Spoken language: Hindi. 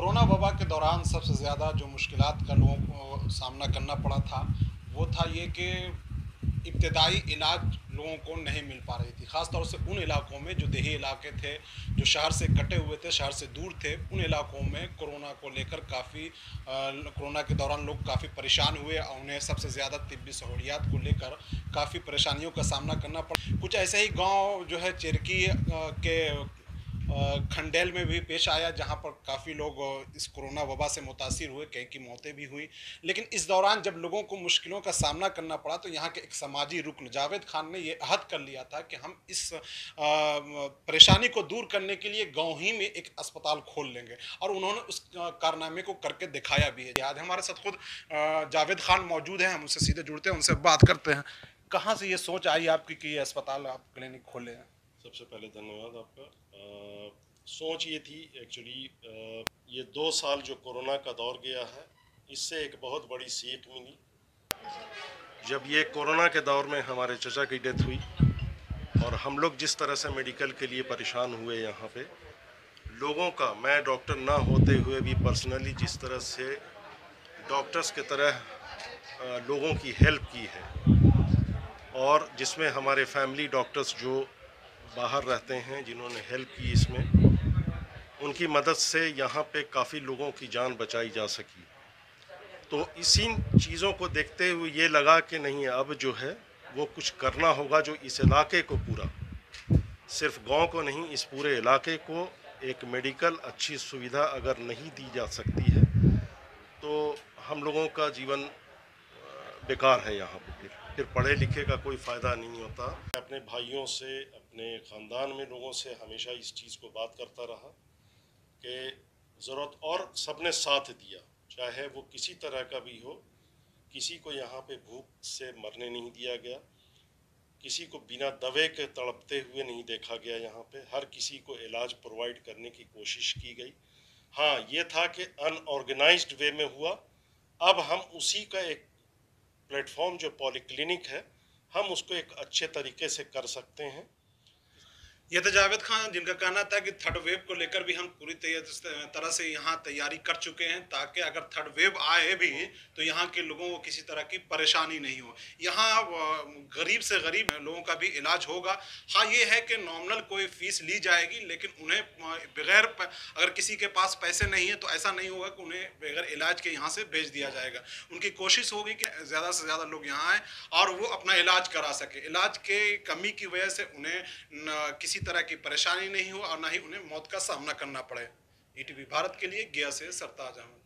कोरोना वबा के दौरान सबसे ज़्यादा जो मुश्किलात का लोगों को सामना करना पड़ा था, वो था ये कि इब्तदाई इलाज लोगों को नहीं मिल पा रही थी। ख़ास तौर से उन इलाकों में जो देही इलाके थे, जो शहर से कटे हुए थे, शहर से दूर थे, उन इलाकों में कोरोना को लेकर कोरोना के दौरान लोग काफ़ी परेशान हुए और उन्हें सबसे ज़्यादा तिब्बी सहूलियात को लेकर काफ़ी परेशानियों का सामना करना पड़ा। कुछ ऐसे ही गाँव जो है चेरकी के खंडेल में भी पेश आया, जहां पर काफ़ी लोग इस कोरोना वबा से मुतासिर हुए, कई की मौतें भी हुई। लेकिन इस दौरान जब लोगों को मुश्किलों का सामना करना पड़ा तो यहाँ के एक समाजी रुकन जावेद खान ने ये अहद कर लिया था कि हम इस परेशानी को दूर करने के लिए गाँव ही में एक अस्पताल खोल लेंगे, और उन्होंने उस कारनामे को करके दिखाया भी है। आज हमारे साथ खुद जावेद खान मौजूद हैं, हम उनसे सीधे जुड़ते हैं, उनसे बात करते हैं। कहाँ से ये सोच आई आपकी कि ये अस्पताल आप क्लिनिक खोले हैं? सबसे पहले धन्यवाद आपका। सोच ये थी एक्चुअली, ये 2 साल जो कोरोना का दौर गया है, इससे एक बहुत बड़ी सीख मिली। जब ये कोरोना के दौर में हमारे चचा की डेथ हुई और हम लोग जिस तरह से मेडिकल के लिए परेशान हुए, यहाँ पे लोगों का, मैं डॉक्टर ना होते हुए भी पर्सनली जिस तरह से डॉक्टर्स की तरह लोगों की हेल्प की है, और जिसमें हमारे फैमिली डॉक्टर्स जो बाहर रहते हैं जिन्होंने हेल्प की, इसमें उनकी मदद से यहाँ पे काफ़ी लोगों की जान बचाई जा सकी। तो इसी चीज़ों को देखते हुए ये लगा कि नहीं, अब जो है वो कुछ करना होगा जो इस इलाके को पूरा, सिर्फ गांव को नहीं, इस पूरे इलाके को एक मेडिकल अच्छी सुविधा अगर नहीं दी जा सकती है तो हम लोगों का जीवन बेकार है। यहाँ पे फिर पढ़े लिखे का कोई फ़ायदा नहीं होता। अपने भाइयों से, अपने ख़ानदान में लोगों से हमेशा इस चीज़ को बात करता रहा कि ज़रूरत, और सबने साथ दिया, चाहे वो किसी तरह का भी हो। किसी को यहाँ पे भूख से मरने नहीं दिया गया, किसी को बिना दवे के तड़पते हुए नहीं देखा गया। यहाँ पे हर किसी को इलाज प्रोवाइड करने की कोशिश की गई। हाँ, ये था कि अनऑर्गेनाइज्ड वे में हुआ। अब हम उसी का एक प्लेटफॉर्म जो पॉलीक्लिनिक है, हम उसको एक अच्छे तरीके से कर सकते हैं। ये तो जावेद खान जिनका कहना था कि थर्ड वेव को लेकर भी हम पूरी तरह से यहाँ तैयारी कर चुके हैं, ताकि अगर थर्ड वेव आए भी तो यहाँ के लोगों को किसी तरह की परेशानी नहीं हो। यहाँ गरीब से गरीब लोगों का भी इलाज होगा। हाँ, ये है कि नॉमिनल कोई फीस ली जाएगी, लेकिन उन्हें बगैर अगर किसी के पास पैसे नहीं है तो ऐसा नहीं होगा कि उन्हें बगैर इलाज के यहाँ से भेज दिया जाएगा। उनकी कोशिश होगी कि ज़्यादा से ज़्यादा लोग यहाँ आएँ और वो अपना इलाज करा सके। इलाज के कमी की वजह से उन्हें किसी तरह की परेशानी नहीं हो और ना ही उन्हें मौत का सामना करना पड़े। ईटीवी भारत के लिए गया से सरताज अहमद।